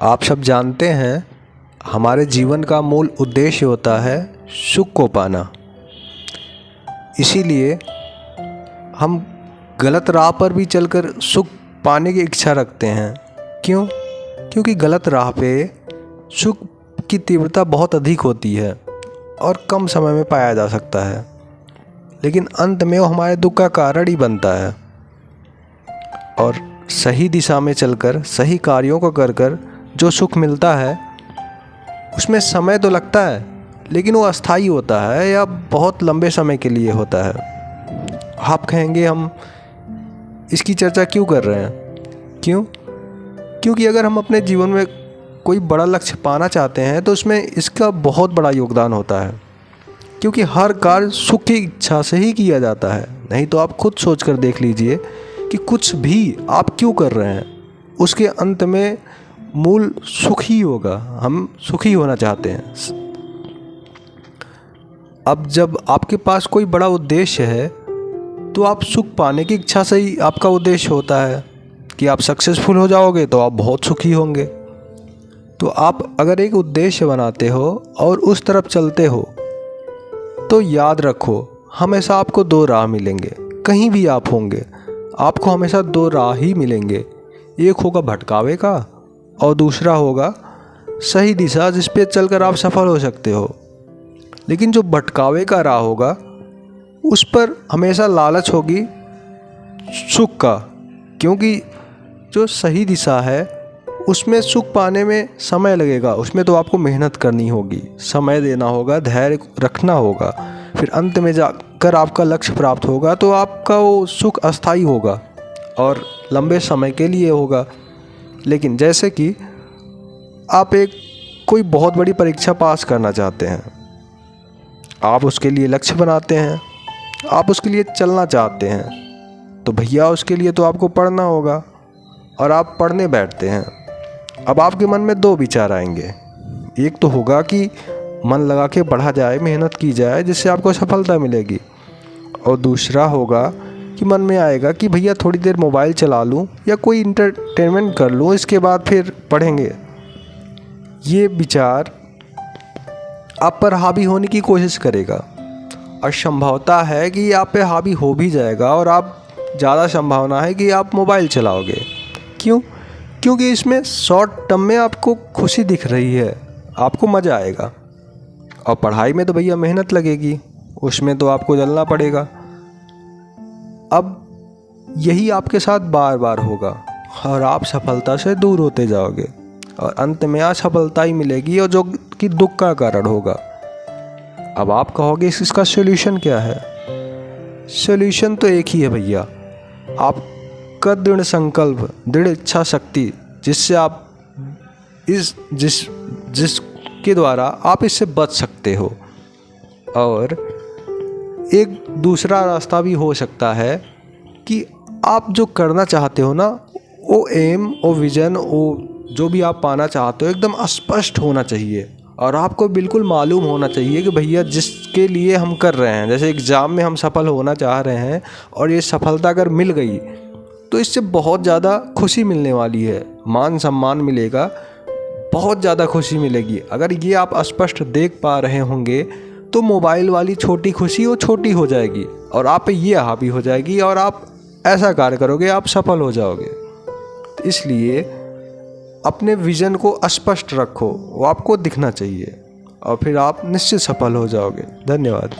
आप सब जानते हैं हमारे जीवन का मूल उद्देश्य होता है सुख को पाना। इसीलिए हम गलत राह पर भी चलकर सुख पाने की इच्छा रखते हैं। क्यों? क्योंकि गलत राह पे सुख की तीव्रता बहुत अधिक होती है और कम समय में पाया जा सकता है, लेकिन अंत में वो हमारे दुख का कारण ही बनता है। और सही दिशा में चलकर सही कार्यों को कर जो सुख मिलता है उसमें समय तो लगता है, लेकिन वो अस्थाई होता है या बहुत लंबे समय के लिए होता है। आप कहेंगे हम इसकी चर्चा क्यों कर रहे हैं? क्यों? क्योंकि अगर हम अपने जीवन में कोई बड़ा लक्ष्य पाना चाहते हैं तो उसमें इसका बहुत बड़ा योगदान होता है। क्योंकि हर कार्य सुख की इच्छा से ही किया जाता है। नहीं तो आप खुद सोच कर देख लीजिए कि कुछ भी आप क्यों कर रहे हैं, उसके अंत में मूल सुख ही होगा। हम सुखी होना चाहते हैं। अब जब आपके पास कोई बड़ा उद्देश्य है तो आप सुख पाने की इच्छा से ही आपका उद्देश्य होता है कि आप सक्सेसफुल हो जाओगे तो आप बहुत सुखी होंगे। तो आप अगर एक उद्देश्य बनाते हो और उस तरफ चलते हो तो याद रखो, हमेशा आपको दो राह मिलेंगे। कहीं भी आप होंगे आपको हमेशा दो राह ही मिलेंगे। एक होगा भटकावे का और दूसरा होगा सही दिशा जिस पे चलकर आप सफल हो सकते हो। लेकिन जो भटकावे का राह होगा उस पर हमेशा लालच होगी सुख का, क्योंकि जो सही दिशा है उसमें सुख पाने में समय लगेगा। उसमें तो आपको मेहनत करनी होगी, समय देना होगा, धैर्य रखना होगा, फिर अंत में जाकर आपका लक्ष्य प्राप्त होगा तो आपका वो सुख अस्थाई होगा और लंबे समय के लिए होगा। लेकिन जैसे कि आप कोई बहुत बड़ी परीक्षा पास करना चाहते हैं, आप उसके लिए लक्ष्य बनाते हैं, आप उसके लिए चलना चाहते हैं, तो भैया उसके लिए तो आपको पढ़ना होगा और आप पढ़ने बैठते हैं। अब आपके मन में दो विचार आएंगे। एक तो होगा कि मन लगा के पढ़ा जाए, मेहनत की जाए जिससे आपको सफलता मिलेगी, और दूसरा होगा कि मन में आएगा कि भैया थोड़ी देर मोबाइल चला लूँ या कोई इंटरटेनमेंट कर लूँ, इसके बाद फिर पढ़ेंगे। ये विचार आप पर हावी होने की कोशिश करेगा और संभावना है कि आप पे हावी हो भी जाएगा और आप ज़्यादा संभावना है कि आप मोबाइल चलाओगे। क्यों? क्योंकि इसमें शॉर्ट टर्म में आपको खुशी दिख रही है, आपको मज़ा आएगा। और पढ़ाई में तो भैया मेहनत लगेगी, उसमें तो आपको जलना पड़ेगा। अब यही आपके साथ बार बार होगा और आप सफलता से दूर होते जाओगे और अंत में असफलता ही मिलेगी और जो कि दुख का कारण होगा। अब आप कहोगे इसका सॉल्यूशन क्या है? सॉल्यूशन तो एक ही है भैया, आपका दृढ़ संकल्प, दृढ़ इच्छा शक्ति, जिससे आप जिसके द्वारा आप इससे बच सकते हो। और एक दूसरा रास्ता भी हो सकता है कि आप जो करना चाहते हो ना, वो एम, वो विज़न, वो जो भी आप पाना चाहते हो एकदम स्पष्ट होना चाहिए और आपको बिल्कुल मालूम होना चाहिए कि भैया जिसके लिए हम कर रहे हैं, जैसे एग्ज़ाम में हम सफल होना चाह रहे हैं और ये सफलता अगर मिल गई तो इससे बहुत ज़्यादा खुशी मिलने वाली है, मान सम्मान मिलेगा, बहुत ज़्यादा खुशी मिलेगी। अगर ये आप स्पष्ट देख पा रहे होंगे तो मोबाइल वाली छोटी खुशी वो छोटी हो जाएगी और आप पे ये हावी हो जाएगी और आप ऐसा कार्य करोगे, आप सफल हो जाओगे। तो इसलिए अपने विज़न को स्पष्ट रखो, वो आपको दिखना चाहिए और फिर आप निश्चित सफल हो जाओगे। धन्यवाद।